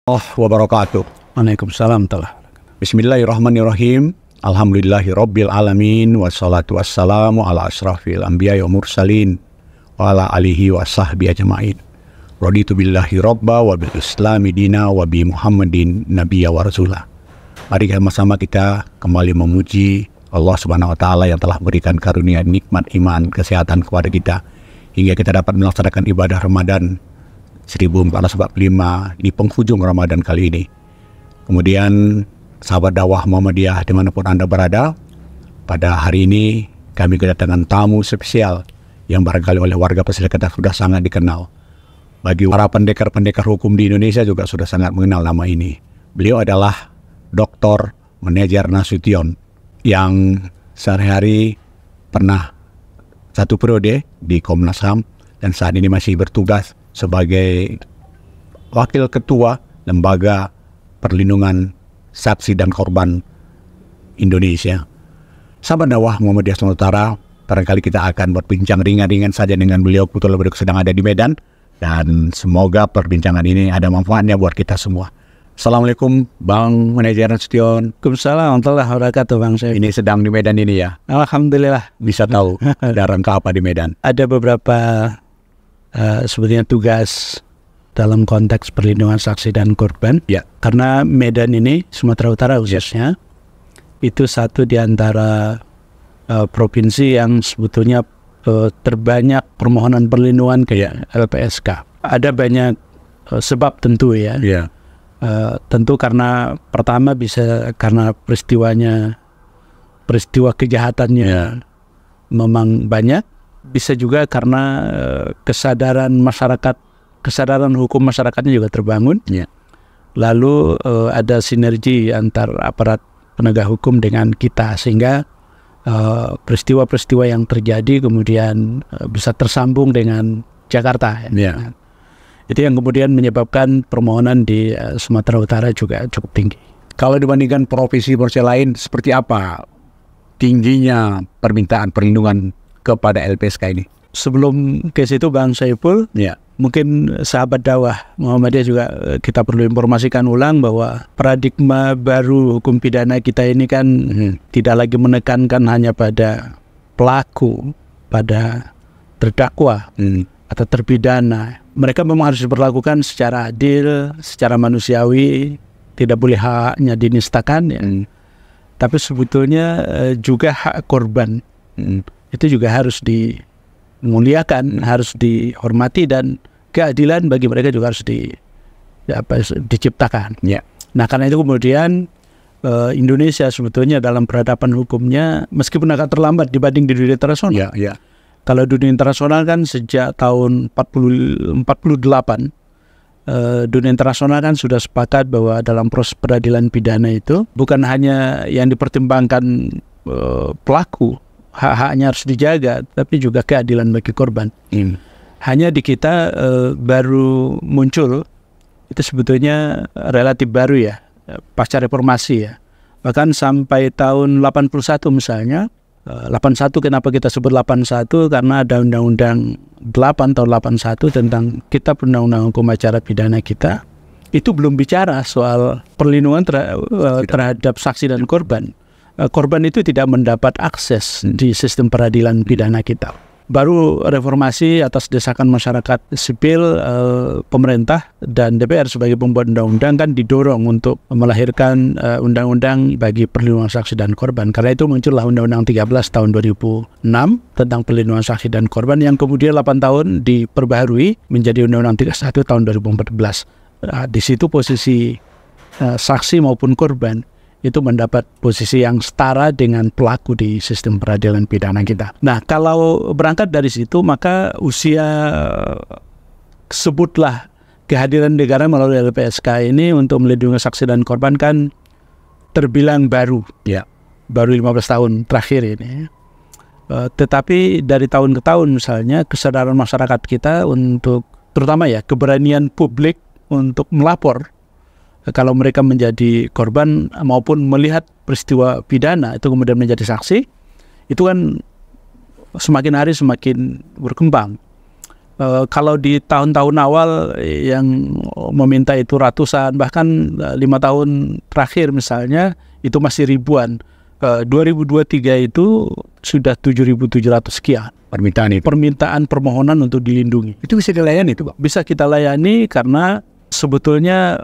Wabarakatuh. Waalaikumsalam telah. Bismillahirrahmanirrahim. Alhamdulillahirabbil alamin wassalatu wassalamu ala asyrafil anbiya'i wa mursalin wa ala alihi wa sahbihi ajma'in. Raditu billahi rabba wa bil islami dina wa bi Muhammadin nabiyya wa rasulah. Mari sama-sama kita kembali memuji Allah Subhanahu wa taala yang telah memberikan karunia nikmat iman, kesehatan kepada kita hingga kita dapat melaksanakan ibadah Ramadan 1445 di penghujung Ramadan kali ini. Kemudian sahabat dakwah Muhammadiyah dimanapun Anda berada, pada hari ini kami kedatangan tamu spesial yang barangkali oleh warga Pesisir sudah sangat dikenal. Bagi para pendekar-pendekar hukum di Indonesia juga sudah sangat mengenal nama ini. Beliau adalah Dr. Monejer Nasution yang sehari-hari pernah satu periode di Komnas HAM dan saat ini masih bertugas sebagai Wakil Ketua Lembaga Perlindungan Saksi dan Korban Indonesia. Sahabat dakwah Muhammadiyah Nusantara, barangkali kita akan berbincang ringan-ringan saja dengan beliau. Kebetulan beliau sedang ada di Medan dan semoga perbincangan ini ada manfaatnya buat kita semua. Assalamualaikum Bang Monejer Nasution. Waalaikumsalam warahmatullahi wabarakatuh Bang Syed. Ini sedang di Medan ini ya? Alhamdulillah. Bisa tahu ada rangka apa di Medan? Ada beberapa sebetulnya tugas dalam konteks perlindungan saksi dan korban. Ya. Karena Medan ini, Sumatera Utara khususnya, itu satu di antara provinsi yang sebetulnya terbanyak permohonan perlindungan ke LPSK. Ada banyak sebab tentu ya. Ya. Tentu karena pertama bisa karena peristiwa kejahatannya memang banyak. Bisa juga karena kesadaran hukum masyarakatnya juga terbangun. Ya. Lalu ada sinergi antar aparat penegak hukum dengan kita sehingga peristiwa-peristiwa yang terjadi kemudian bisa tersambung dengan Jakarta. Ya. Itu yang kemudian menyebabkan permohonan di Sumatera Utara juga cukup tinggi. Kalau dibandingkan provinsi-provinsi lain, seperti apa tingginya permintaan perlindungan kepada LPSK ini? Sebelum ke situ Bang Saiful, mungkin sahabat dakwah Muhammadiyah juga kita perlu informasikan ulang bahwa paradigma baru hukum pidana kita ini kan tidak lagi menekankan hanya pada pelaku, pada terdakwa atau terpidana. Mereka memang harus diperlakukan secara adil, secara manusiawi, tidak boleh haknya dinistakan ya. Tapi sebetulnya juga hak korban itu juga harus dimuliakan, harus dihormati dan keadilan bagi mereka juga harus diciptakan. Ya. Nah karena itu kemudian Indonesia sebetulnya dalam peradaban hukumnya meskipun agak terlambat dibanding di dunia internasional. Ya. Kalau dunia internasional kan sejak tahun 48 dunia internasional kan sudah sepakat bahwa dalam proses peradilan pidana itu bukan hanya yang dipertimbangkan pelaku, hak-haknya harus dijaga, tapi juga keadilan bagi korban. Hanya di kita baru muncul, itu sebetulnya relatif baru ya, pasca reformasi ya. Bahkan sampai tahun 81 misalnya, 81 kenapa kita sebut 81? Karena ada Undang-Undang 8 tahun 81 tentang Kitab Undang-Undang Hukum Acara Pidana kita. Itu belum bicara soal perlindungan terhadap saksi dan korban. Korban itu tidak mendapat akses di sistem peradilan pidana kita. Baru reformasi atas desakan masyarakat sipil, pemerintah dan DPR sebagai pembuat undang-undang kan didorong untuk melahirkan undang-undang bagi perlindungan saksi dan korban. Karena itu muncullah Undang-Undang 13 tahun 2006 tentang perlindungan saksi dan korban yang kemudian 8 tahun diperbaharui menjadi Undang-Undang 31 tahun 2014. Di situ posisi saksi maupun korban itu mendapat posisi yang setara dengan pelaku di sistem peradilan pidana kita. Nah, kalau berangkat dari situ, maka usia sebutlah kehadiran negara melalui LPSK ini untuk melindungi saksi dan korban kan terbilang baru. Ya. Baru 15 tahun terakhir ini. Tetapi dari tahun ke tahun misalnya kesadaran masyarakat kita untuk, terutama ya, keberanian publik untuk melapor kalau mereka menjadi korban maupun melihat peristiwa pidana itu kemudian menjadi saksi, itu kan semakin hari semakin berkembang. Kalau di tahun-tahun awal yang meminta itu ratusan, bahkan 5 tahun terakhir misalnya itu masih ribuan. 2023 itu sudah 7.700 sekian permintaan permohonan untuk dilindungi. Itu bisa dilayani itu, Pak? Bisa kita layani karena sebetulnya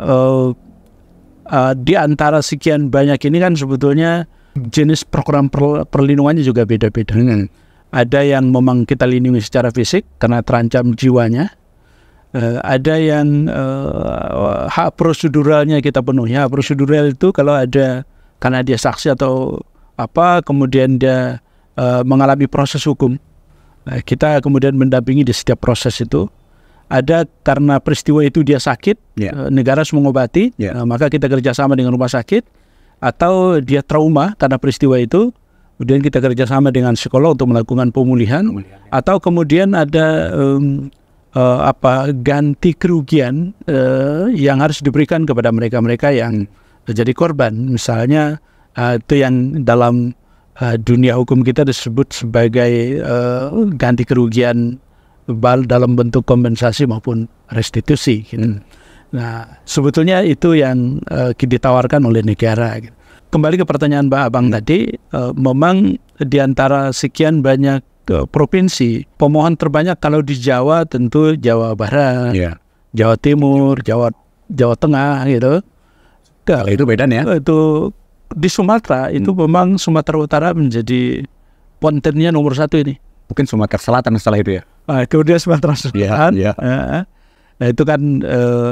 di antara sekian banyak ini kan sebetulnya jenis program perlindungannya juga beda-beda. Ada yang memang kita lindungi secara fisik karena terancam jiwanya. Ada yang hak proseduralnya kita penuhi. Hak prosedural itu kalau ada karena dia saksi atau apa, kemudian dia mengalami proses hukum, kita kemudian mendampingi di setiap proses itu. Ada karena peristiwa itu dia sakit, negara harus mengobati, maka kita kerjasama dengan rumah sakit. Atau dia trauma karena peristiwa itu, kemudian kita kerjasama dengan psikolog untuk melakukan pemulihan. Atau kemudian ada ganti kerugian yang harus diberikan kepada mereka-mereka yang jadi korban. Misalnya itu yang dalam dunia hukum kita disebut sebagai ganti kerugian dalam bentuk kompensasi maupun restitusi. Nah, sebetulnya itu yang ditawarkan oleh negara. Kembali ke pertanyaan Mbak Abang tadi, memang di antara sekian banyak provinsi, pemohon terbanyak kalau di Jawa tentu Jawa Barat, Jawa Timur, Jawa Tengah gitu. Kalau itu beda ya? Itu di Sumatera itu memang Sumatera Utara menjadi pontennya nomor 1 ini. Mungkin Sumatera Selatan setelah itu ya? Kemudian Sumatera Selatan. Nah itu kan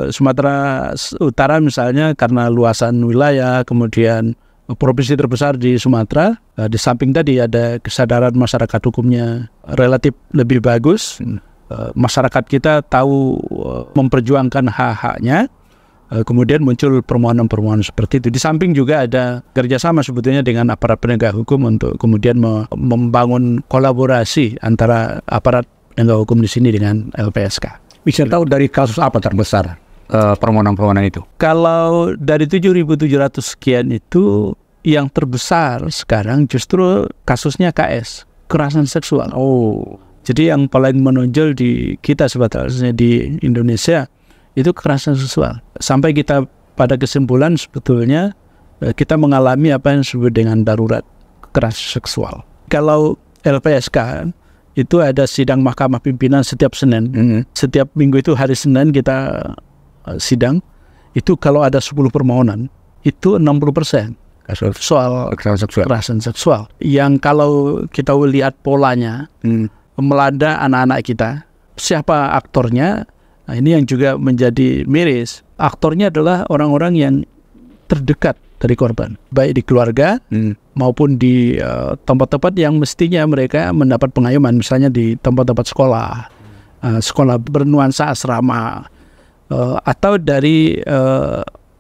Sumatera Utara misalnya karena luasan wilayah, kemudian provinsi terbesar di Sumatera, di samping tadi ada kesadaran masyarakat hukumnya relatif lebih bagus, masyarakat kita tahu memperjuangkan hak-haknya, kemudian muncul permohonan-permohonan seperti itu. Di samping juga ada kerjasama sebetulnya dengan aparat penegak hukum untuk kemudian membangun kolaborasi antara aparat penegak hukum di sini dengan LPSK. Bisa tahu dari kasus apa terbesar permohonan-permohonan itu? Kalau dari 7.700 sekian itu yang terbesar sekarang justru kasusnya KS, kekerasan seksual. Jadi yang paling menonjol di kita sebetulnya di Indonesia itu kekerasan seksual. Sampai kita pada kesimpulan sebetulnya kita mengalami apa yang disebut dengan darurat kekerasan seksual. Kalau LPSK itu ada sidang mahkamah pimpinan setiap Senin. Setiap minggu itu hari Senin kita sidang. Itu kalau ada 10 permohonan, itu 60% kasus soal kekerasan seksual. Yang kalau kita lihat polanya, melanda anak-anak kita. Siapa aktornya? Nah, ini yang juga menjadi miris. Aktornya adalah orang-orang yang terdekat dari korban, baik di keluarga maupun di tempat-tempat yang mestinya mereka mendapat pengayoman, misalnya di tempat-tempat sekolah, sekolah bernuansa asrama, atau dari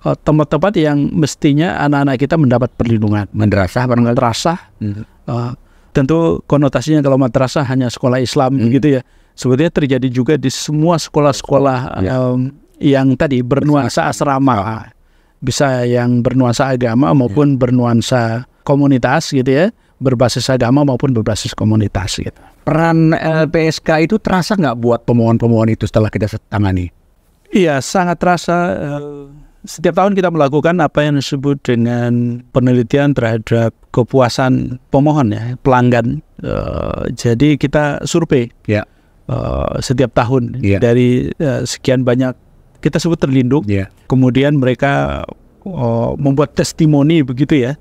tempat-tempat yang mestinya anak-anak kita mendapat perlindungan. Madrasah, tentu konotasinya kalau madrasah hanya sekolah Islam gitu ya. Sebetulnya terjadi juga di semua sekolah-sekolah yang tadi bernuansa asrama. Bisa yang bernuansa agama maupun bernuansa komunitas gitu ya, berbasis agama maupun berbasis komunitas gitu. Peran LPSK itu terasa nggak buat pemohon-pemohon itu setelah kita tangani? Iya, sangat terasa. Setiap tahun kita melakukan apa yang disebut dengan penelitian terhadap kepuasan pemohon ya, pelanggan. Jadi kita survei setiap tahun dari sekian banyak kita sebut terlindung. Kemudian mereka membuat testimoni begitu ya,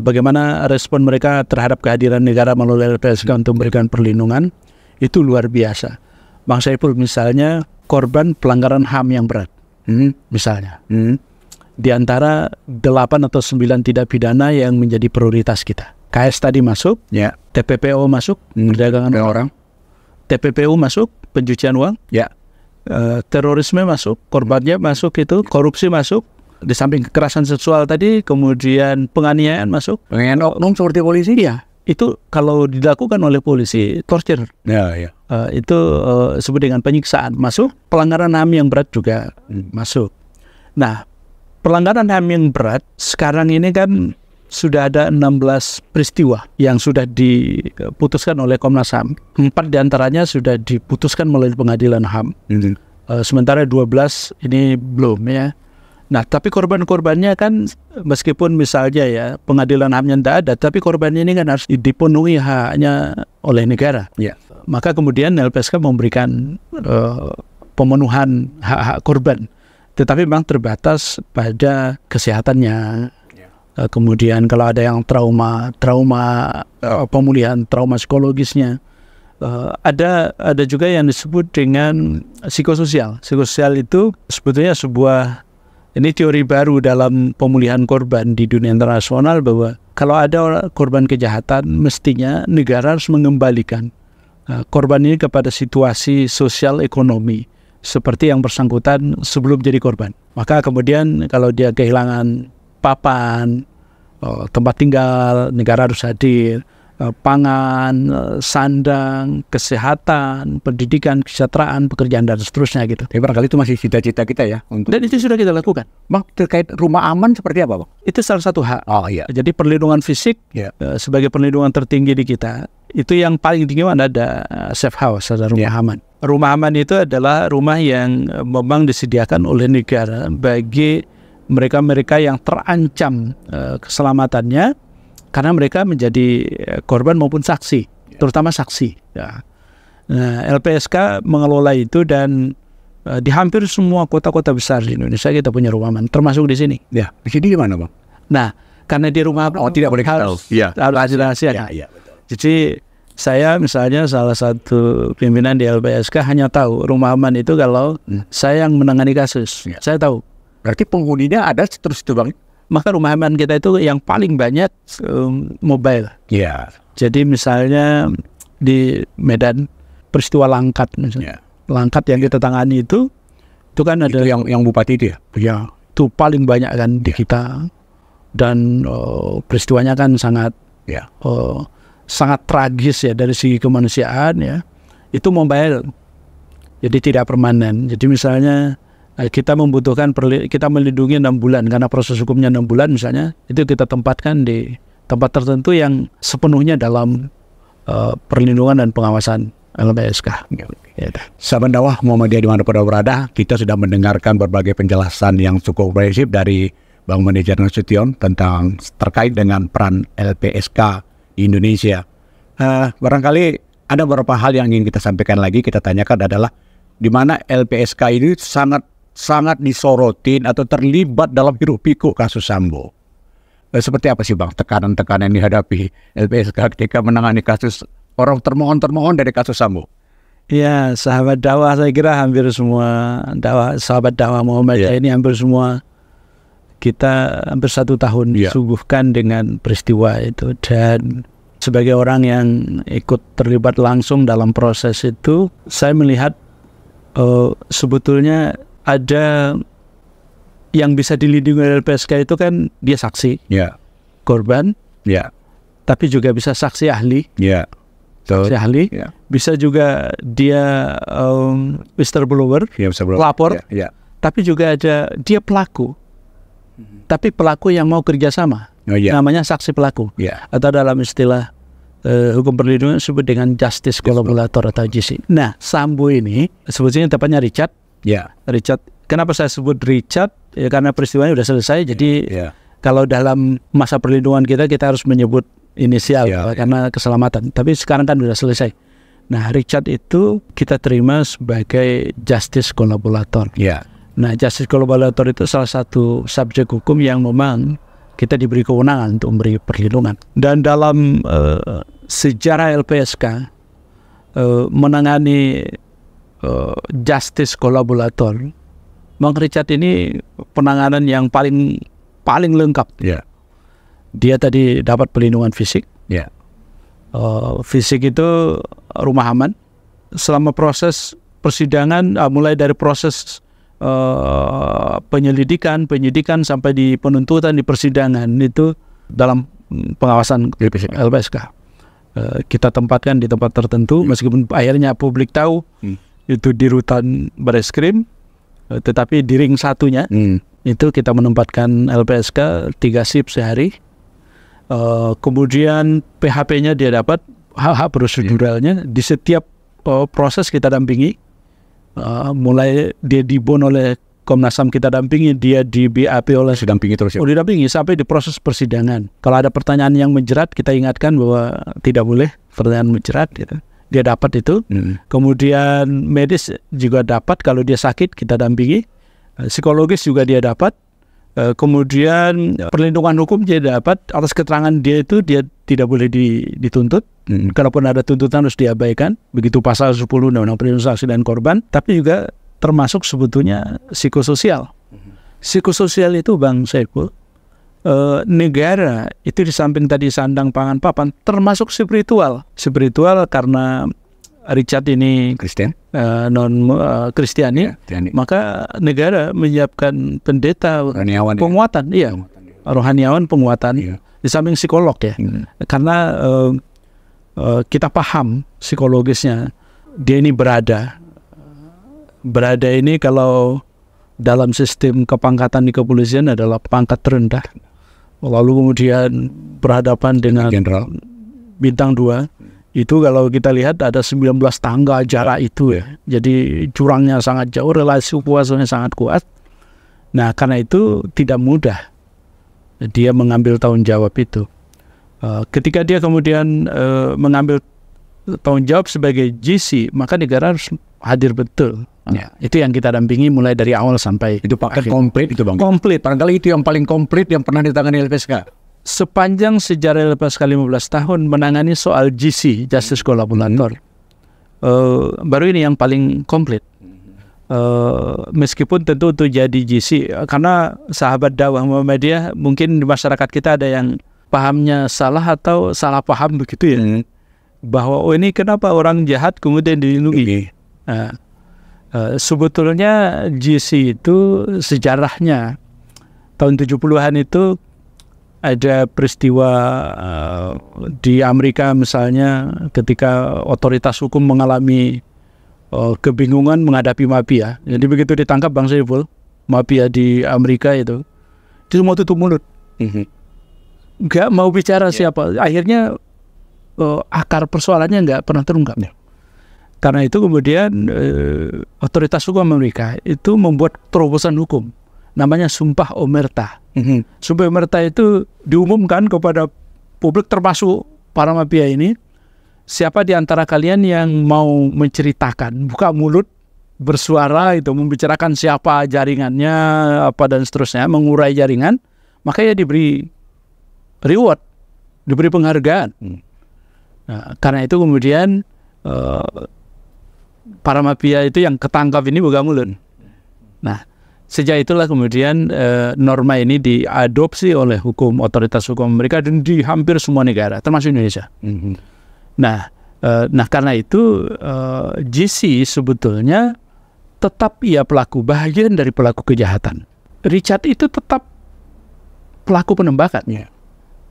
bagaimana respon mereka terhadap kehadiran negara melalui LPSK untuk memberikan perlindungan. Itu luar biasa. Bang Saiful misalnya korban pelanggaran HAM yang berat, misalnya di antara 8 atau 9 tindak pidana yang menjadi prioritas kita. KS tadi masuk, TPPO masuk, perdagangan orang, TPPU masuk, pencucian uang, terorisme masuk, korbannya masuk, itu korupsi masuk, di samping kekerasan seksual tadi, kemudian penganiayaan masuk. Penganiayaan oknum seperti polisi? Iya, itu kalau dilakukan oleh polisi, torture. Itu disebut dengan penyiksaan masuk, pelanggaran HAM yang berat juga masuk. Nah, pelanggaran HAM yang berat sekarang ini kan sudah ada 16 peristiwa yang sudah diputuskan oleh Komnas HAM. 4 diantaranya sudah diputuskan melalui pengadilan HAM. Sementara 12 ini belum ya. Nah, tapi korban-korbannya kan meskipun misalnya ya pengadilan HAM-nya tidak ada, tapi korbannya ini kan harus dipenuhi haknya oleh negara. Yeah. Maka kemudian LPSK memberikan pemenuhan hak-hak korban, tetapi memang terbatas pada kesehatannya. Kemudian kalau ada yang trauma pemulihan trauma psikologisnya, ada juga yang disebut dengan psikososial. Psikososial itu sebetulnya sebuah ini teori baru dalam pemulihan korban di dunia internasional, bahwa kalau ada korban kejahatan mestinya negara harus mengembalikan korban ini kepada situasi sosial ekonomi seperti yang bersangkutan sebelum jadi korban. Maka kemudian kalau dia kehilangan papan, tempat tinggal, negara harus hadir, pangan, sandang, kesehatan, pendidikan, kesejahteraan, pekerjaan, dan seterusnya gitu. Tapi barangkali itu masih cita-cita kita ya. Dan itu sudah kita lakukan. Bang, terkait rumah aman seperti apa, Bang? Itu salah satu hak. Oh iya. Jadi perlindungan fisik sebagai perlindungan tertinggi di kita, itu yang paling tinggi ada safe house, ada rumah aman. Rumah aman itu adalah rumah yang memang disediakan oleh negara bagi mereka-mereka yang terancam keselamatannya, karena mereka menjadi korban maupun saksi, terutama saksi. Ya. Nah, LPSK mengelola itu, dan di hampir semua kota-kota besar di Indonesia kita punya rumah aman, termasuk di sini. Ya, di sini di mana, Bang? Nah, karena di rumah aman tidak boleh tahu. Harus rahasia. Ya, betul. Jadi saya misalnya salah satu pimpinan di LPSK hanya tahu rumah aman itu kalau saya yang menangani kasus. Ya. Saya tahu. Berarti penghuninya ada terus itu, Bang? Maka rumah aman kita itu yang paling banyak mobile. Iya. Jadi misalnya di Medan peristiwa Langkat misalnya. Langkat yang kita tangani itu kan ada itu yang bupati itu ya? Ya, itu paling banyak kan di kita. Dan peristiwanya kan sangat sangat tragis ya dari segi kemanusiaan ya. Itu mobile. Jadi tidak permanen. Jadi misalnya kita membutuhkan, kita melindungi 6 bulan karena proses hukumnya 6 bulan misalnya, itu kita tempatkan di tempat tertentu yang sepenuhnya dalam perlindungan dan pengawasan LPSK. Sahabat dakwah Muhammadiyah dimanapun berada, kita sudah mendengarkan berbagai penjelasan yang cukup komprehensif dari Bang Manajer Nasution tentang terkait dengan peran LPSK di Indonesia. Barangkali ada beberapa hal yang ingin kita sampaikan lagi, kita tanyakan adalah di mana LPSK ini sangat disorotin atau terlibat dalam hiruk-pikuk kasus Sambo. Seperti apa sih, Bang, tekanan-tekanan yang dihadapi LPSK ketika menangani kasus orang termohon dari kasus Sambo? Ya, sahabat dakwah saya kira hampir semua sahabat dakwah Muhammadiyah ini hampir semua kita hampir 1 tahun disuguhkan dengan peristiwa itu. Dan sebagai orang yang ikut terlibat langsung dalam proses itu, saya melihat sebetulnya ada yang bisa dilindungi oleh LPSK itu kan dia saksi, korban, tapi juga bisa saksi ahli, saksi ahli, bisa juga dia whistleblower, pelapor, tapi juga ada dia pelaku, tapi pelaku yang mau kerjasama, namanya saksi pelaku, atau dalam istilah hukum perlindungan disebut dengan justice collaborator atau JC. Nah, Sambo ini sebetulnya tepatnya Richard. Richard. Kenapa saya sebut Richard? Ya karena peristiwanya sudah selesai. Jadi kalau dalam masa perlindungan kita harus menyebut inisial karena keselamatan. Tapi sekarang kan sudah selesai. Nah, Richard itu kita terima sebagai justice collaborator. Nah, justice collaborator itu salah satu subjek hukum yang memang kita diberi kewenangan untuk memberi perlindungan. Dan dalam sejarah LPSK menangani justice collaborator, Bang Richard ini penanganan yang paling lengkap. Dia tadi dapat perlindungan fisik. Fisik itu rumah aman. Selama proses persidangan, mulai dari proses penyidikan sampai di penuntutan di persidangan itu dalam pengawasan LPSK. Kita tempatkan di tempat tertentu, meskipun akhirnya publik tahu itu di rutan Bareskrim, tetapi di ring satunya itu kita menempatkan LPSK 3 shift sehari. Kemudian PHP-nya dia dapat, hak-hak proseduralnya di setiap proses kita dampingi. Mulai dia dibon oleh Komnas HAM kita dampingi, dia di BAP oleh Didampingi terus ya? didampingi sampai di proses persidangan. Kalau ada pertanyaan yang menjerat, kita ingatkan bahwa tidak boleh pertanyaan menjerat gitu. Dia dapat itu. Kemudian medis juga dapat, kalau dia sakit kita dampingi. Psikologis juga dia dapat. Kemudian perlindungan hukum dia dapat atas keterangan dia itu, dia tidak boleh dituntut. Kalaupun ada tuntutan harus diabaikan. Begitu pasal 10 Undang-Undang Perlindungan Saksi dan Korban. Tapi juga termasuk sebetulnya psikososial. Psikososial itu Bang Saiful, negara itu di samping tadi sandang pangan papan, termasuk spiritual. Spiritual karena Richard ini Kristen, non Kristiani, maka negara menyiapkan pendeta rohaniawan, penguatan, rohaniawan penguatan, di samping psikolog ya, karena kita paham psikologisnya, dia ini berada ini kalau dalam sistem kepangkatan di kepolisian adalah pangkat terendah, lalu kemudian berhadapan dengan Jenderal bintang 2. Itu kalau kita lihat ada 19 tangga jarak itu ya. Jadi jurangnya sangat jauh, relasi kuasanya sangat kuat. Nah, karena itu tidak mudah dia mengambil tanggung jawab itu. Ketika dia kemudian mengambil tanggung jawab sebagai GC, maka negara harus hadir betul. Itu yang kita dampingi mulai dari awal sampai itu paket akhir. komplit itu Bang. Komplit. Barangkali itu yang paling komplit yang pernah ditangani LPSK. Sepanjang sejarah LPSK 15 tahun menangani soal GC, Justice Collaborator, baru ini yang paling komplit. Meskipun tentu untuk jadi GC, karena sahabat dakwah Muhammadiyah mungkin di masyarakat kita ada yang pahamnya salah atau salah paham begitu ya, bahwa ini kenapa orang jahat kemudian dilindungi. Sebetulnya GC itu sejarahnya tahun 70-an itu ada peristiwa di Amerika misalnya, ketika otoritas hukum mengalami kebingungan menghadapi mafia. Jadi begitu ditangkap Bang Saiful, mafia di Amerika itu mau tutup mulut, nggak mau bicara siapa. Akhirnya akar persoalannya nggak pernah terungkap. Karena itu kemudian otoritas hukum Amerika itu membuat terobosan hukum, namanya Sumpah Omerta. Sumpah Omerta itu diumumkan kepada publik termasuk para mafia ini, siapa di antara kalian yang mau menceritakan, buka mulut, bersuara itu, membicarakan siapa jaringannya, apa dan seterusnya, mengurai jaringan, maka ya diberi reward, diberi penghargaan. Nah, karena itu kemudian para mafia itu yang ketangkap ini buka mulut. Nah, sejak itulah kemudian norma ini diadopsi oleh hukum otoritas hukum Amerika dan di hampir semua negara, termasuk Indonesia. Nah, karena itu GC sebetulnya tetap ia pelaku, bagian dari pelaku kejahatan. Richard itu tetap pelaku penembakan.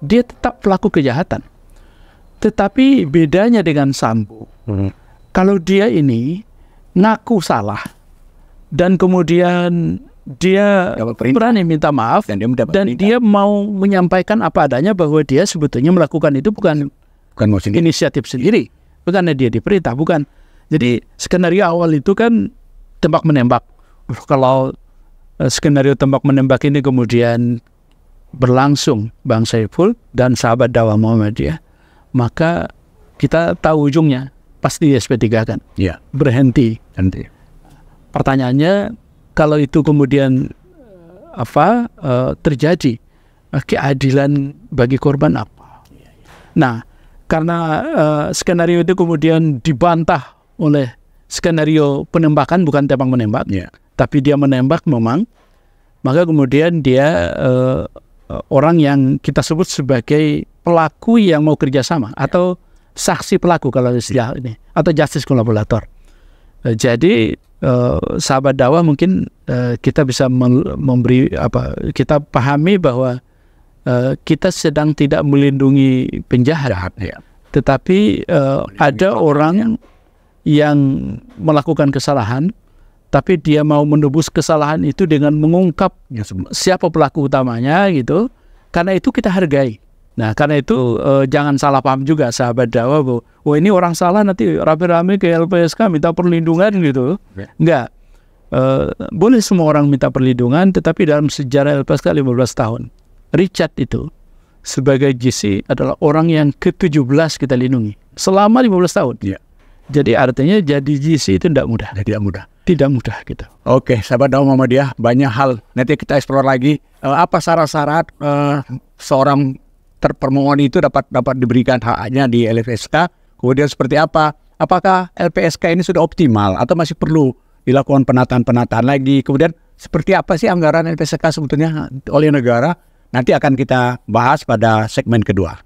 Dia tetap pelaku kejahatan. Tetapi bedanya dengan Sambo, kalau dia ini ngaku salah dan kemudian dia berani minta maaf dan dia mau menyampaikan apa adanya bahwa dia sebetulnya melakukan itu bukan inisiatif sendiri, bukan dia diperintah, bukan. Jadi skenario awal itu kan tembak menembak. Kalau skenario tembak menembak ini kemudian berlangsung Bang Saiful dan sahabat dakwah Muhammadiyah, maka kita tahu ujungnya pasti SP3 kan. Berhenti. Pertanyaannya, kalau itu kemudian terjadi, keadilan bagi korban apa? Nah, karena skenario itu kemudian dibantah oleh skenario penembakan, bukan tembak menembak, tapi dia menembak memang, maka kemudian dia orang yang kita sebut sebagai pelaku yang mau kerjasama atau saksi pelaku kalau istilah ini, atau justice collaborator. Jadi sahabat dakwah mungkin kita bisa memberi kita pahami bahwa kita sedang tidak melindungi penjahat, tetapi ada orang yang melakukan kesalahan, tapi dia mau menebus kesalahan itu dengan mengungkap siapa pelaku utamanya gitu. Karena itu kita hargai. Nah, karena itu jangan salah paham juga sahabat dakwah bahwa oh ini orang salah nanti rame-rame ke LPSK minta perlindungan gitu. Enggak. Boleh semua orang minta perlindungan, tetapi dalam sejarah LPSK 15 tahun, Richard itu sebagai GC adalah orang yang ke-17 kita lindungi selama 15 tahun. Ya. Jadi artinya jadi GC itu tidak mudah. Tidak mudah. Tidak mudah gitu. Oke, sahabat dakwah Muhammadiyah, banyak hal nanti kita explore lagi. Apa syarat-syarat seorang terpermohon itu dapat diberikan haknya di LPSK? Kemudian seperti apa? Apakah LPSK ini sudah optimal atau masih perlu dilakukan penataan lagi? Kemudian seperti apa sih anggaran LPSK sebetulnya oleh negara? Nanti akan kita bahas pada segmen kedua.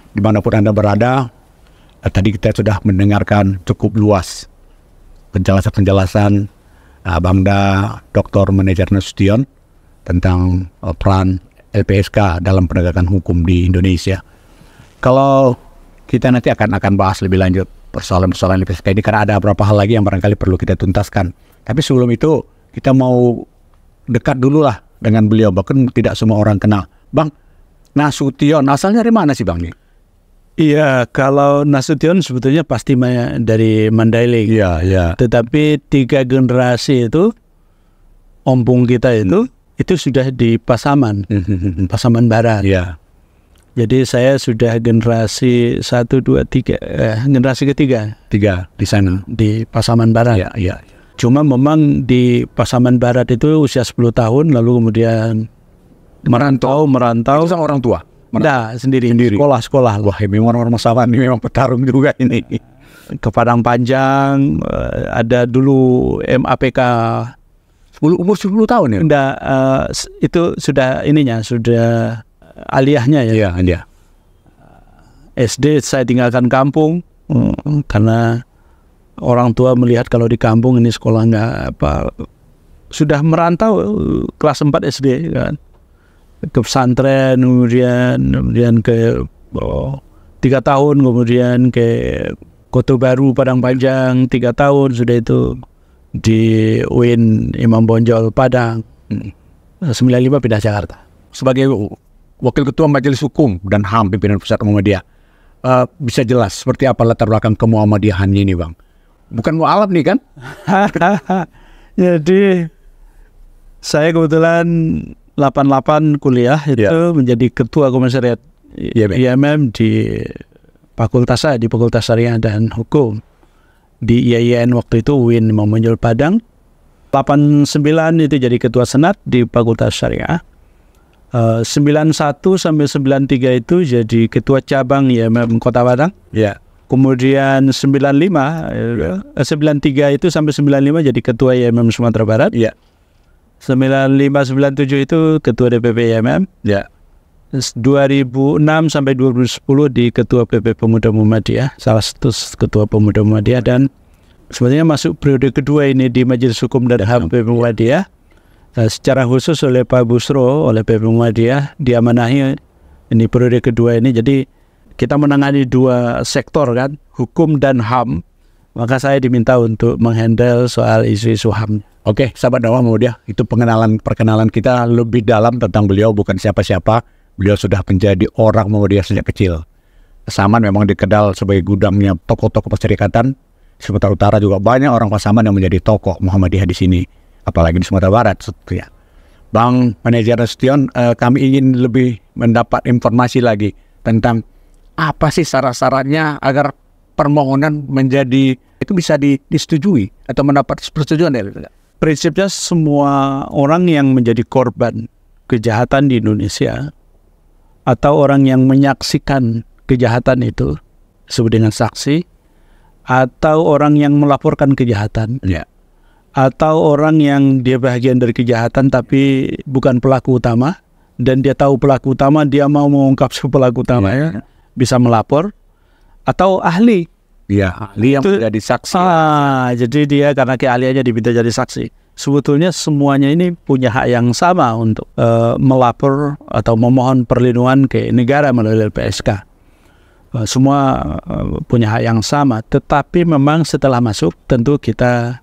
Dimanapun Anda berada, tadi kita sudah mendengarkan cukup luas penjelasan Bangda Dr. Manager Nasution tentang peran LPSK dalam penegakan hukum di Indonesia. Kalau kita nanti akan bahas lebih lanjut persoalan-persoalan LPSK ini, karena ada beberapa hal lagi yang barangkali perlu kita tuntaskan. Tapi sebelum itu kita mau dekat dulu lah dengan beliau, bahkan tidak semua orang kenal. Bang Nasution, asalnya dari mana sih Bang nih? Iya, kalau Nasution sebetulnya pasti dari Mandailing. Iya, iya. Tetapi 3 generasi itu, ompong kita itu sudah di Pasaman, Pasaman Barat. Iya. Jadi saya sudah generasi 1, 2, 3, generasi ketiga. 3 di sana. Di Pasaman Barat. Iya, iya. Cuma memang di Pasaman Barat itu usia 10 tahun, lalu kemudian merantau. Itu sama orang tua? Nah, sendiri. Sekolah. Wah, memang orang Pasaman ini memang petarung juga ini. Ke Padang Panjang, ada dulu MAPK. Umur 10 tahun ya? Enggak, itu sudah sudah aliyahnya ya. Iya, iya. SD saya tinggalkan kampung, karena orang tua melihat kalau di kampung ini sekolah sudah merantau kelas 4 SD kan. Ke pesantren, kemudian ke 3 tahun, kemudian ke Kota Baru Padang Panjang 3 tahun, sudah itu di UIN Imam Bonjol Padang. 95 pindah Jakarta. Sebagai Wakil Ketua Majelis Hukum dan HAM Pimpinan Pusat Muhammadiyah, bisa jelas seperti apa latar belakang kemuhammadiyahannya ini Bang? Bukan mu'alaf nih kan? Jadi saya kebetulan 88 kuliah itu menjadi Ketua Komisariat IMM di Fakultas Syariah dan Hukum di IAIN waktu itu UIN Imam Bonjol Padang. 89 itu jadi Ketua Senat di Fakultas Syariah. 91 sampai 93 itu jadi Ketua Cabang IMM Kota Padang. Iya. Kemudian 93 itu sampai 95 jadi Ketua IMM Sumatera Barat. Iya. 95-97 itu Ketua DPP IMM. Ya. 2006 sampai 2010 di Ketua PP Pemuda Muhammadiyah, salah satu Ketua Pemuda Muhammadiyah, dan sebenarnya masuk periode kedua ini di Majelis Hukum dan HAM PP Muhammadiyah. Secara khusus oleh Pak Busro, oleh PP Muhammadiyah, diamanahi ini periode kedua ini. Jadi kita menangani 2 sektor kan, hukum dan HAM. Maka saya diminta untuk menghandle soal isu-isu HAM. Oke, sahabat dakwah Muhammadiyah, itu perkenalan kita lebih dalam tentang beliau, bukan siapa-siapa. Beliau sudah menjadi orang Muhammadiyah sejak kecil. Pasaman memang dikenal sebagai gudangnya tokoh-tokoh perserikatan. Sumatera Utara juga banyak orang Pasaman yang menjadi tokoh Muhammadiyah di sini, apalagi di Sumatera Barat. Ya. Bang Manajer Nasution, kami ingin lebih mendapat informasi lagi tentang apa sih syarat-syaratnya agar permohonan menjadi itu bisa disetujui atau mendapat persetujuan dari itu. Prinsipnya semua orang yang menjadi korban kejahatan di Indonesia atau orang yang menyaksikan kejahatan itu disebut dengan saksi, atau orang yang melaporkan kejahatan, atau orang yang dia bagian dari kejahatan tapi bukan pelaku utama, dan dia tahu pelaku utama, dia mau mengungkap si pelaku utamanya, bisa melapor, atau ahli. Ya, ahli yang menjadi saksi. Jadi dia karena keahliannya diminta jadi saksi. Sebetulnya semuanya ini punya hak yang sama untuk melapor atau memohon perlindungan ke negara melalui LPSK. Semua punya hak yang sama, tetapi memang setelah masuk tentu kita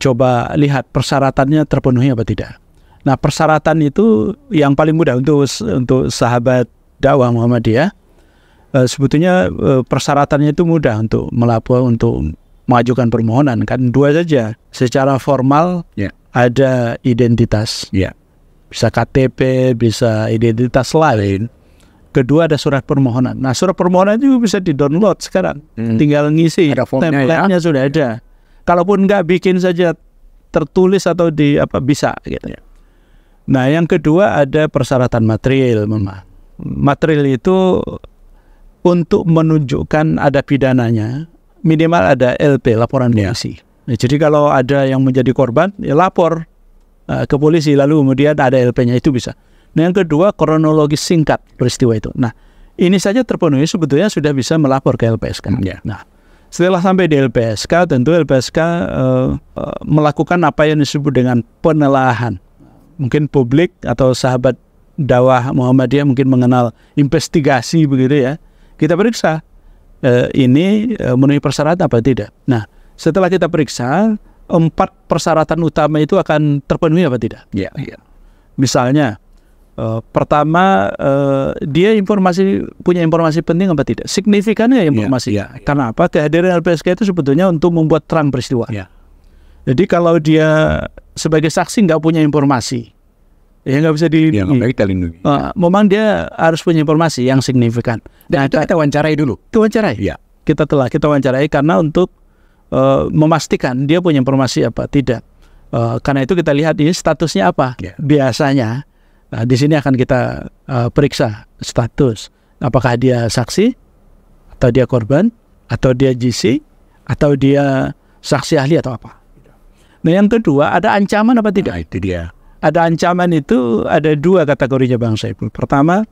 coba lihat persyaratannya terpenuhi apa tidak. Nah, persyaratan itu yang paling mudah untuk sahabat dakwah Muhammadiyah. Sebetulnya persyaratannya itu mudah untuk melapor, untuk mengajukan permohonan, kan dua saja. Secara formal ada identitas, bisa KTP, bisa identitas lain. Kedua ada surat permohonan. Nah, surat permohonan itu bisa di-download sekarang. Tinggal ngisi, template-nya sudah ada. Kalaupun nggak, bikin saja tertulis atau bisa gitu. Nah, yang kedua ada persyaratan material, Material itu untuk menunjukkan ada pidananya, minimal ada LP, laporan polisi. Nah, jadi kalau ada yang menjadi korban, ya lapor ke polisi, lalu kemudian ada LP-nya, itu bisa. Nah, yang kedua kronologis singkat peristiwa itu. Nah, ini saja terpenuhi, sebetulnya sudah bisa melapor ke LPSK. Nah, setelah sampai di LPSK, tentu LPSK melakukan apa yang disebut dengan penelaahan. Mungkin publik atau sahabat dakwah Muhammadiyah mungkin mengenal investigasi begitu ya. Kita periksa ini memenuhi persyaratan apa tidak. Nah, setelah kita periksa, 4 persyaratan utama itu akan terpenuhi apa tidak. Misalnya, pertama, dia punya informasi penting apa tidak, signifikannya informasi. Karena apa? Kehadiran LPSK itu sebetulnya untuk membuat terang peristiwa. Jadi kalau dia sebagai saksi nggak punya informasi, ya nggak bisa dilindungi. Memang dia harus punya informasi yang signifikan. Dan itu kita wawancarai dulu. Kita wawancarai karena untuk memastikan dia punya informasi apa tidak. Karena itu kita lihat ini statusnya apa. Biasanya di sini akan kita periksa status. Apakah dia saksi, atau dia korban, atau dia GC, atau dia saksi ahli atau apa. Nah, yang kedua ada ancaman apa tidak. Itu dia. Ada ancaman itu ada 2 kategorinya Bang Saiful. Pertama,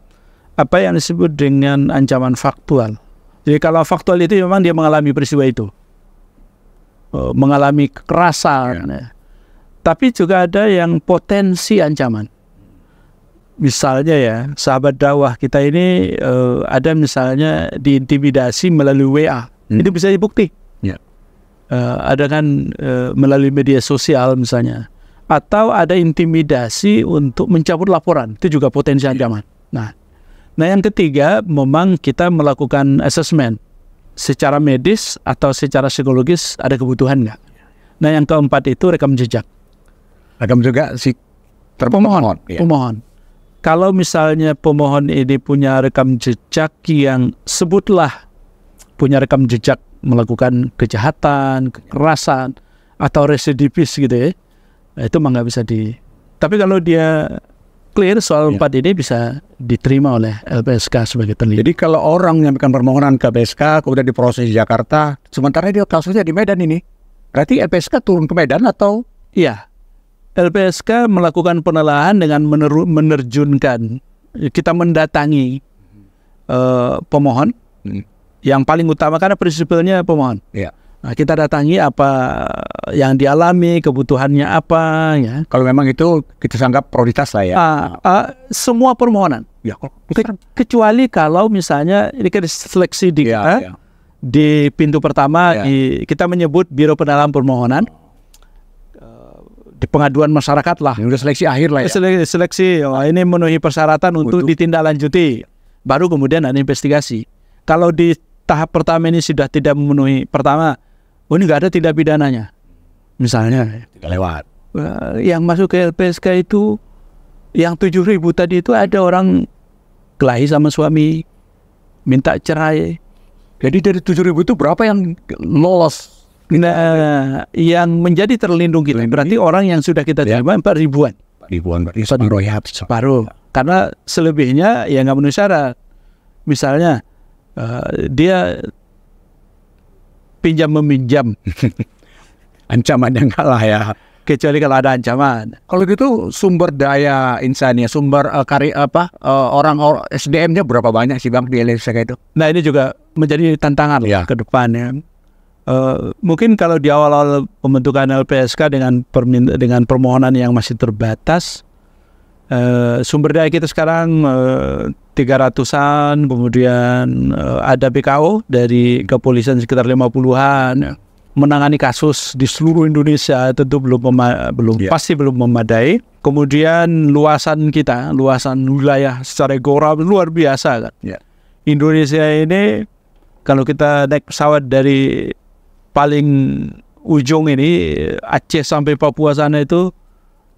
apa yang disebut dengan ancaman faktual. Jadi kalau faktual itu memang dia mengalami peristiwa itu, mengalami kekerasan. Tapi juga ada yang potensi ancaman. Misalnya ya, sahabat dakwah kita ini ada misalnya diintimidasi melalui WA. Itu bisa dibukti. Ada kan melalui media sosial misalnya. Atau ada intimidasi untuk mencabut laporan. Itu juga potensi ancaman. Nah, yang ketiga memang kita melakukan asesmen. Secara medis atau secara psikologis ada kebutuhan nggak. Nah, yang keempat itu rekam jejak. Rekam juga si pemohon. Kalau misalnya pemohon ini punya rekam jejak yang sebutlah punya rekam jejak melakukan kejahatan, kekerasan, atau residivis gitu ya, itu mah nggak bisa Tapi kalau dia clear soal 4 ini bisa diterima oleh LPSK sebagai terlibat. Jadi kalau orang menyampaikan permohonan ke LPSK kemudian diproses di Jakarta, sementara dia kasusnya di Medan ini, berarti LPSK turun ke Medan atau? Iya, LPSK melakukan penelaahan dengan menerjunkan, kita mendatangi pemohon. Yang paling utama karena prinsipalnya pemohon. Nah, kita datangi apa yang dialami, kebutuhannya apa ya. Kalau memang itu kita anggap prioritas lah ya. Semua permohonan. Kecuali kalau misalnya ini kan seleksi di pintu pertama kita menyebut Biro Pendalaman Permohonan. di pengaduan masyarakat lah. Ini udah seleksi akhir lah ya. Seleksi, ini memenuhi persyaratan untuk ditindaklanjuti. Baru kemudian ada investigasi. Kalau di tahap pertama ini sudah tidak memenuhi, pertama, ini nggak ada tindak pidananya. Misalnya, lewat. Yang masuk ke LPSK itu, yang 7.000 tadi itu ada orang kelahi sama suami, minta cerai. Jadi dari 7.000 itu berapa yang lolos? Nah, yang menjadi terlindung kita berarti orang yang sudah kita terima 4.000-an. 4.000-an berarti separuh ya. Separuh. Karena selebihnya ya nggak memenuhi syarat. Misalnya dia pinjam meminjam, ancaman yang kalah ya. Kecuali kalau ada ancaman. Kalau gitu sumber daya insani, sumber orang SDM-nya berapa banyak sih Bang di LPSK itu? Nah ini juga menjadi tantangan ke depannya. Mungkin kalau di awal-awal pembentukan LPSK dengan permohonan yang masih terbatas, sumber daya kita sekarang 300-an, kemudian ada BKO dari kepolisian sekitar 50-an. Menangani kasus di seluruh Indonesia tentu pasti belum memadai. Kemudian luasan wilayah secara geografis luar biasa kan. Indonesia ini kalau kita naik pesawat dari paling ujung ini Aceh sampai Papua sana itu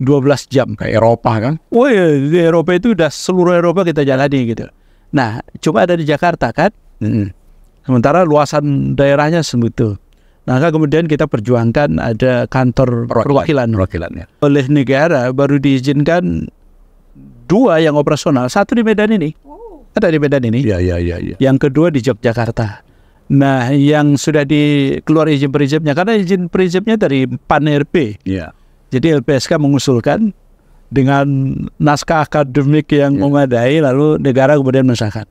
12 jam. Kayak Eropa kan? Oh iya, di Eropa itu udah seluruh Eropa kita jalani gitu. Nah, cuma ada di Jakarta kan. Sementara luasan daerahnya sebetul. Nah, kemudian kita perjuangkan ada kantor perwakilan ya. Oleh negara baru diizinkan 2 yang operasional, 1 di Medan ini. Ada di Medan ini. Iya. Yang kedua di Yogyakarta. Nah, yang sudah dikeluar izin prinsipnya karena izin prinsipnya dari PAN-RB. Iya. Jadi LPSK mengusulkan dengan naskah akademik yang memadai, lalu negara kemudian mensahkan.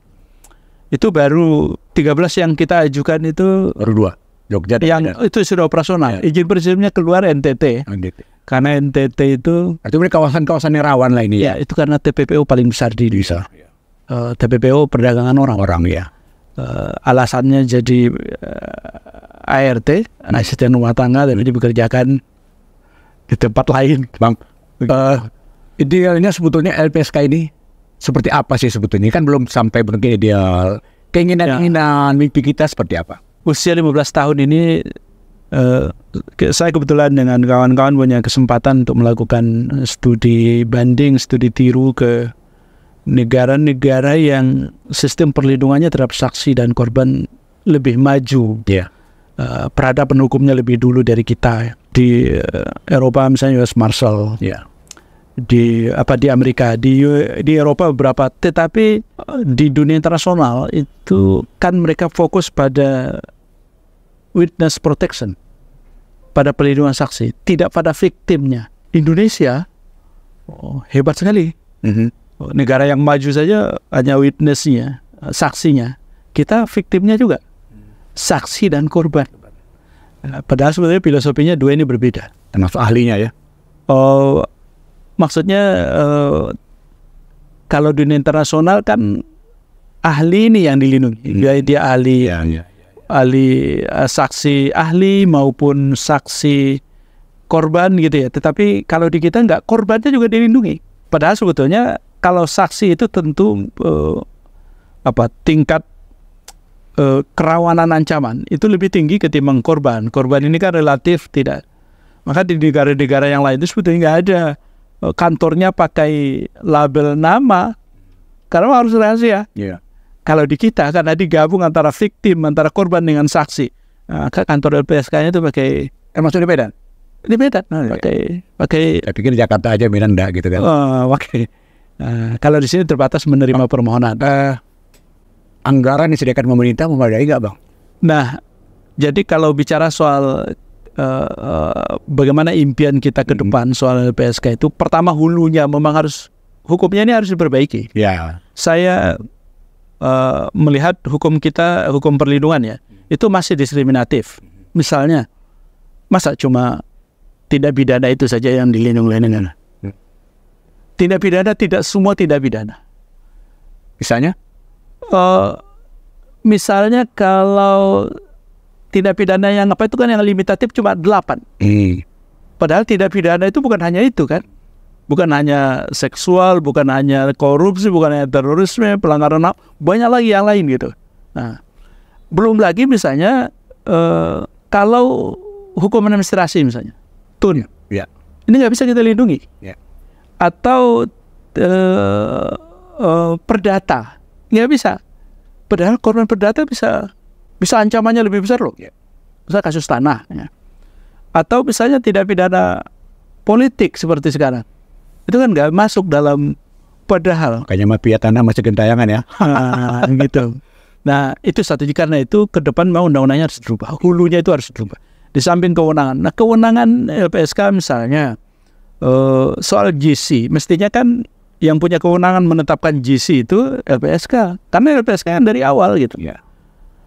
Itu baru 13 yang kita ajukan itu baru 2. Jogja yang itu sudah operasional. Izin prinsipnya keluar NTT. Karena NTT itu kawasan-kawasan yang rawan lah ini ya. Itu karena TPPO paling besar di Indonesia. TPPO perdagangan orang ya. Alasannya jadi ART, asisten rumah tangga, dan dibekerjakan di tempat lain. Bang, idealnya sebetulnya LPSK ini seperti apa sih sebetulnya? Kan belum sampai bentuk ideal. Keinginan mimpi kita seperti apa? Usia 15 tahun ini saya kebetulan dengan kawan-kawan punya kesempatan untuk melakukan studi banding, studi tiru ke negara-negara yang sistem perlindungannya terhadap saksi dan korban lebih maju. Peradaban hukumnya lebih dulu dari kita. Di Eropa misalnya US Marshal. Di Amerika, di Eropa beberapa, tetapi di dunia internasional itu kan mereka fokus pada witness protection, pada perlindungan saksi, tidak pada victimnya. Indonesia hebat sekali. Negara yang maju saja hanya witnessnya, saksinya. Kita victimnya juga, saksi dan korban. Padahal sebenarnya filosofinya 2 ini berbeda. Termasuk ahlinya ya. Maksudnya kalau dunia internasional kan ahli ini yang dilindungi. Dia ahli, ahli saksi ahli maupun saksi korban gitu ya. Tetapi kalau di kita enggak, korbannya juga dilindungi. Padahal sebetulnya kalau saksi itu tentu tingkat kerawanan ancaman itu lebih tinggi ketimbang korban. Korban ini kan relatif tidak. Maka di negara-negara yang lain itu sebetulnya nggak ada kantornya pakai label nama karena harus rahasia. Kalau di kita karena digabung antara victim, antara korban dengan saksi. Kantor LPSK-nya itu pakai masuk di Medan. Di Medan. Pakai. Saya pikir di Jakarta aja, Medan enggak gitu kan. Kalau di sini terbatas menerima permohonan. Anggaran yang disediakan pemerintah memadai nggak Bang? Nah, jadi kalau bicara soal bagaimana impian kita ke depan soal LPSK itu, pertama hulunya memang hukumnya ini harus diperbaiki. Saya melihat hukum kita, hukum perlindungan ya, itu masih diskriminatif. Misalnya, masa cuma tindak pidana itu saja yang dilindungi negara? Tindak pidana tidak semua tindak pidana. Misalnya kalau tindak pidana yang itu kan yang limitatif cuma 8. Padahal tindak pidana itu bukan hanya itu kan. Bukan hanya seksual, bukan hanya korupsi, bukan hanya terorisme, pelanggaran HAM, banyak lagi yang lain gitu. Nah, belum lagi misalnya kalau hukum administrasi misalnya, TUN, Ya. ini nggak bisa kita lindungi. Ya. Atau perdata, nggak bisa. Padahal korban perdata bisa ancamannya lebih besar loh. Ya. Misal kasus tanah, ya. Atau misalnya tidak pidana politik seperti sekarang. Itu kan nggak masuk dalam, padahal Makanya mafia tanah masih gentayangan ya. gitu. Nah, itu strategi, karena itu ke depan mau undang-undangnya harus dirubah, hulunya itu harus dirubah. Di samping kewenangan. Nah, kewenangan LPSK misalnya soal GC, mestinya kan yang punya kewenangan menetapkan GC itu LPSK. Karena LPSK kan dari awal gitu. Ya.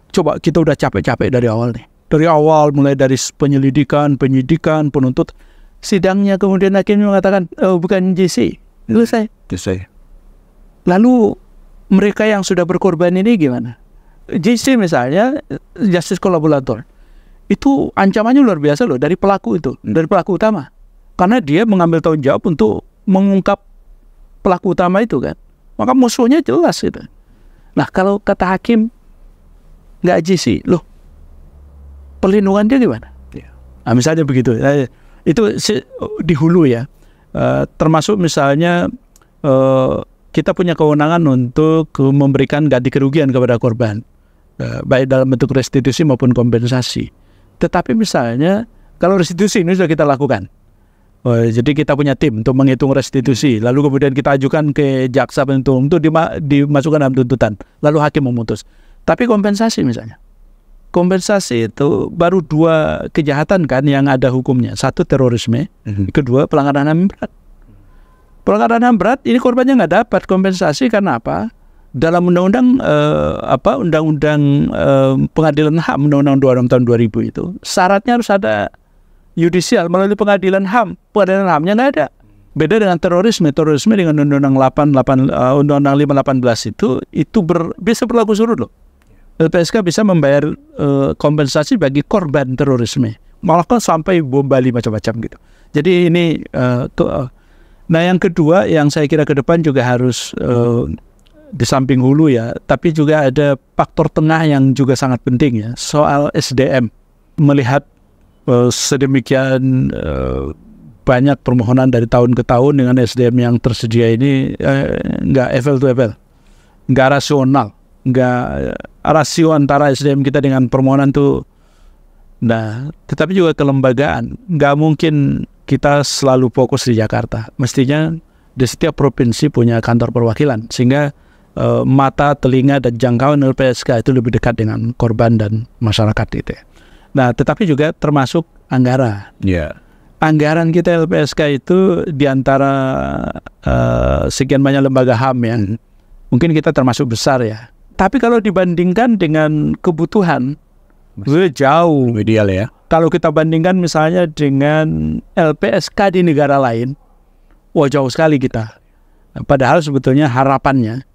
Coba kita udah capek-capek dari awal nih. Dari awal mulai dari penyelidikan, penyidikan, penuntut, sidangnya kemudian hakim mengatakan bukan GC. Selesai. Lalu mereka yang sudah berkorban ini gimana? GC misalnya justice collaborator. Itu ancamannya luar biasa loh dari pelaku itu, dari pelaku utama. Karena dia mengambil tanggung jawab untuk mengungkap pelaku utama itu kan. Maka musuhnya jelas gitu. Nah, kalau kata hakim nggak GC, loh perlindungan dia gimana? Ya. Nah, misalnya begitu. Itu di hulu ya. Termasuk misalnya kita punya kewenangan untuk memberikan ganti kerugian kepada korban, baik dalam bentuk restitusi maupun kompensasi. Tetapi misalnya kalau restitusi ini sudah kita lakukan, jadi kita punya tim untuk menghitung restitusi, lalu kemudian kita ajukan ke jaksa penuntut umum untuk dimasukkan dalam tuntutan, lalu hakim memutus. Tapi kompensasi misalnya, kompensasi itu baru 2 kejahatan kan yang ada hukumnya. Satu terorisme, kedua pelanggaran HAM berat. Pelanggaran HAM berat ini korbannya nggak dapat kompensasi karena apa? Dalam undang-undang undang-undang pengadilan HAM, undang-undang 26 tahun 2000 itu syaratnya harus ada yudisial melalui pengadilan HAM. Pengadilan HAM-nya nggak ada. Beda dengan terorisme. Terorisme dengan undang-undang 518 itu bisa berlaku surut loh. LPSK bisa membayar kompensasi bagi korban terorisme, malah kan sampai bom Bali macam-macam gitu. Jadi ini nah yang kedua yang saya kira ke depan juga harus di samping hulu ya, tapi juga ada faktor tengah yang juga sangat penting ya, soal SDM. Melihat sedemikian banyak permohonan dari tahun ke tahun dengan SDM yang tersedia ini nggak apple to apple, nggak rasional, nggak rasio antara SDM kita dengan permohonan tuh. Nah, tetapi juga kelembagaan, nggak mungkin kita selalu fokus di Jakarta. Mestinya di setiap provinsi punya kantor perwakilan, sehingga mata, telinga, dan jangkauan LPSK itu lebih dekat dengan korban dan masyarakat itu. Nah, tetapi juga termasuk anggaran. Ya. Anggaran kita LPSK itu diantara sekian banyak lembaga HAM ya, mungkin kita termasuk besar ya. Tapi kalau dibandingkan dengan kebutuhan, jauh. Ideal ya. Kalau kita bandingkan misalnya dengan LPSK di negara lain, wah jauh sekali kita. Padahal sebetulnya harapannya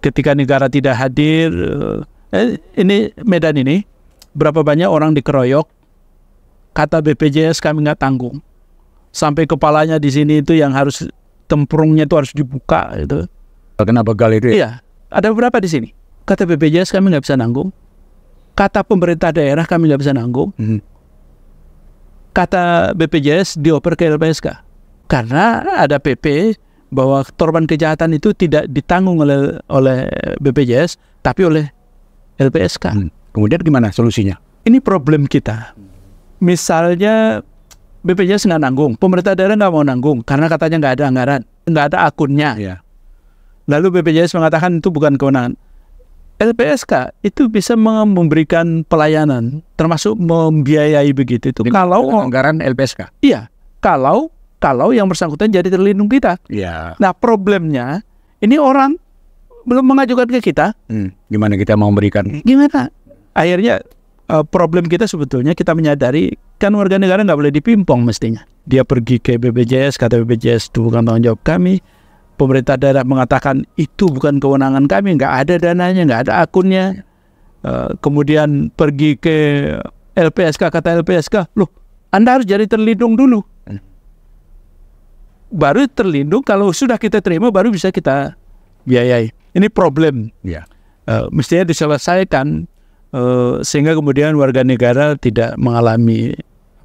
ketika negara tidak hadir, ini Medan ini, berapa banyak orang dikeroyok, kata BPJS kami nggak tanggung. Sampai kepalanya di sini itu yang harus, tempurungnya itu harus dibuka itu. Kena begal itu ya? Iya, ada beberapa di sini. Kata BPJS kami nggak bisa nanggung. Kata pemerintah daerah kami nggak bisa nanggung. Kata BPJS dioper ke LPSK. Karena ada PP bahwa korban kejahatan itu tidak ditanggung oleh BPJS, tapi oleh LPSK. Kemudian gimana solusinya? Ini problem kita. Misalnya BPJS nggak nanggung, pemerintah daerah nggak mau nanggung karena katanya nggak ada anggaran, nggak ada akunnya. Ya. Lalu BPJS mengatakan itu bukan kewenangan. LPSK itu bisa memberikan pelayanan, termasuk membiayai begitu itu. Kalau anggaran LPSK. Iya, kalau yang bersangkutan jadi terlindung kita. Iya. Nah, problemnya ini orang belum mengajukan ke kita. Gimana kita mau memberikan? Gimana? Akhirnya problem kita sebetulnya kita menyadari kan warga negara nggak boleh dipimpong mestinya. Dia pergi ke BPJS, kata BPJS itu bukan tanggung jawab kami. Pemerintah daerah mengatakan itu bukan kewenangan kami, nggak ada dananya, nggak ada akunnya. Kemudian pergi ke LPSK, kata LPSK, loh Anda harus jadi terlindung dulu. Baru terlindung, kalau sudah kita terima baru bisa kita biayai. Ini problem. Ya. Mestinya diselesaikan sehingga kemudian warga negara tidak mengalami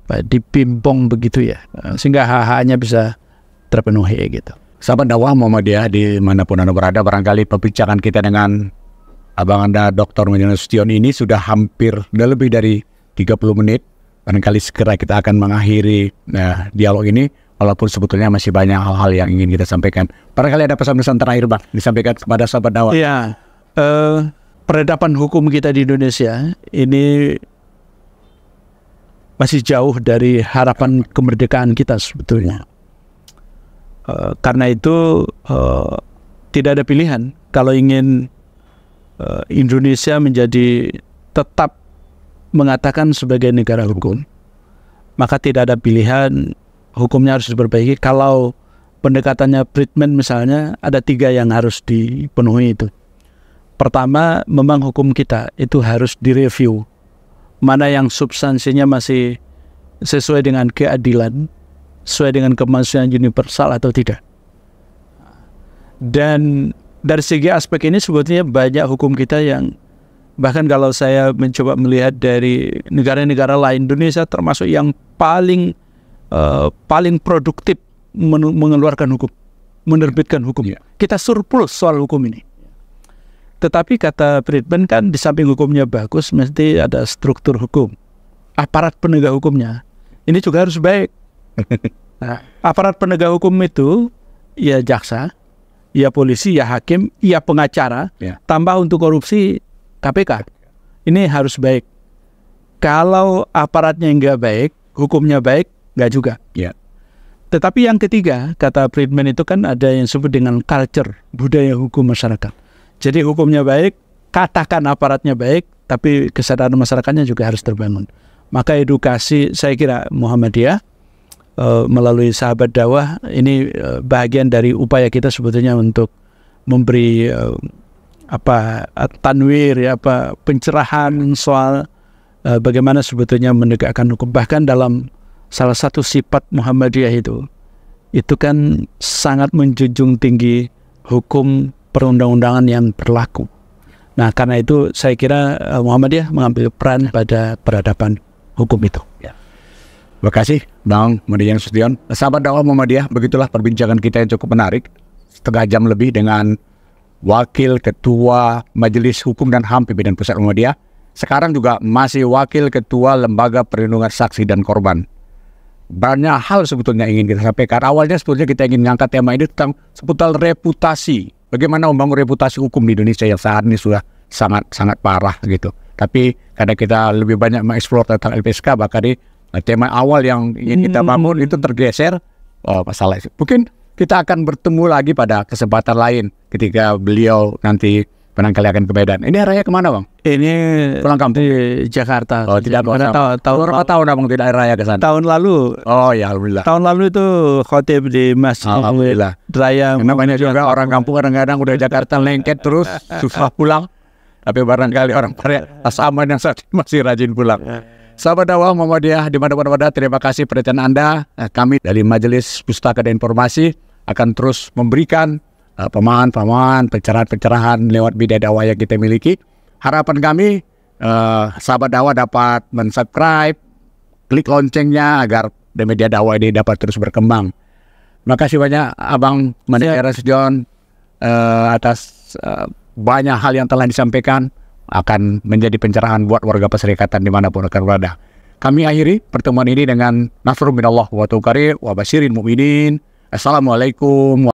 dipimpong begitu ya, sehingga hak-haknya bisa terpenuhi gitu. Sahabat dakwah Muhammadiyah dimanapun Anda berada, barangkali perbincangan kita dengan Abang Anda Dr. Mujiono Nasution ini sudah lebih dari 30 menit. Barangkali segera kita akan mengakhiri dialog ini, walaupun sebetulnya masih banyak hal-hal yang ingin kita sampaikan. Barangkali ada pesan-pesan terakhir Bang disampaikan kepada sahabat dakwah. Iya, peradaban hukum kita di Indonesia ini masih jauh dari harapan kemerdekaan kita sebetulnya. Karena itu tidak ada pilihan kalau ingin Indonesia menjadi tetap mengatakan sebagai negara hukum, maka tidak ada pilihan, hukumnya harus diperbaiki. Kalau pendekatannya Friedman misalnya, ada 3 yang harus dipenuhi itu. Pertama, memang hukum kita itu harus direview, mana yang substansinya masih sesuai dengan keadilan, sesuai dengan kemanusiaan universal atau tidak. Dan dari segi aspek ini sebetulnya banyak hukum kita yang, bahkan kalau saya mencoba melihat dari negara-negara lain, Indonesia termasuk yang paling produktif mengeluarkan hukum, menerbitkan hukum. Kita surplus soal hukum ini. Tetapi kata Friedman kan di samping hukumnya bagus, mesti ada struktur hukum, aparat penegak hukumnya. Ini juga harus baik. Nah, aparat penegak hukum itu ya jaksa, ya polisi, ya hakim, ya pengacara, tambah untuk korupsi KPK. Ini harus baik. Kalau aparatnya nggak baik, hukumnya baik, nggak juga. Tetapi yang ketiga, kata Friedman itu kan ada yang disebut dengan culture, budaya hukum masyarakat. Jadi hukumnya baik, katakan aparatnya baik, tapi kesadaran masyarakatnya juga harus terbangun. Maka edukasi, saya kira Muhammadiyah melalui sahabat dakwah ini bagian dari upaya kita sebetulnya untuk memberi tanwir, pencerahan soal bagaimana sebetulnya menegakkan hukum. Bahkan dalam salah satu sifat Muhammadiyah itu kan sangat menjunjung tinggi hukum perundang-undangan yang berlaku. Nah, karena itu saya kira Muhammadiyah mengambil peran pada peradaban hukum itu. Terima kasih Bang Mujiono Nasution. Sahabat dakwah Muhammadiyah, begitulah perbincangan kita yang cukup menarik, setengah jam lebih dengan Wakil Ketua Majelis Hukum dan HAM Pimpinan Pusat Muhammadiyah. Sekarang juga masih Wakil Ketua Lembaga Perlindungan Saksi dan Korban. Banyak hal sebetulnya ingin kita sampaikan. Awalnya sebetulnya kita ingin mengangkat tema ini tentang seputar reputasi. Bagaimana membangun reputasi hukum di Indonesia yang saat ini sudah sangat parah gitu. Tapi karena kita lebih banyak mengeksplor tentang LPSK, bahkan tema awal yang ingin kita bangun itu tergeser masalah itu. Mungkin kita akan bertemu lagi pada kesempatan lain ketika beliau nanti barangkali akan ke Medan. Ini arahnya kemana Bang? Ini pulang kampung di Jakarta. Oh tidak, berapa tahun Abang tidak raya ke sana? Tahun lalu. Oh ya alhamdulillah. Tahun lalu itu khotib di Masjid Alhamdulillah. Raya. Karena banyak juga orang kampung kadang-kadang udah Jakarta lengket terus susah pulang. Tapi barangkali orang Pasaman yang saat ini masih rajin pulang. Sahabat dakwah Muhammadiyah dimanapun berada, terima kasih perhatian Anda. Kami dari Majelis Pustaka dan Informasi akan terus memberikan pemahaman-pemahaman, pencerahan-pencerahan lewat media dakwah yang kita miliki. Harapan kami sahabat dakwah dapat mensubscribe, klik loncengnya agar media dakwah ini dapat terus berkembang. Terima kasih banyak Abang Mujiono Nasution atas banyak hal yang telah disampaikan, akan menjadi pencerahan buat warga Perserikatan dimanapun akan berada. Kami akhiri pertemuan ini dengan nasrun minallah wa taufiq wa basyirin mu'minin. Assalamualaikum.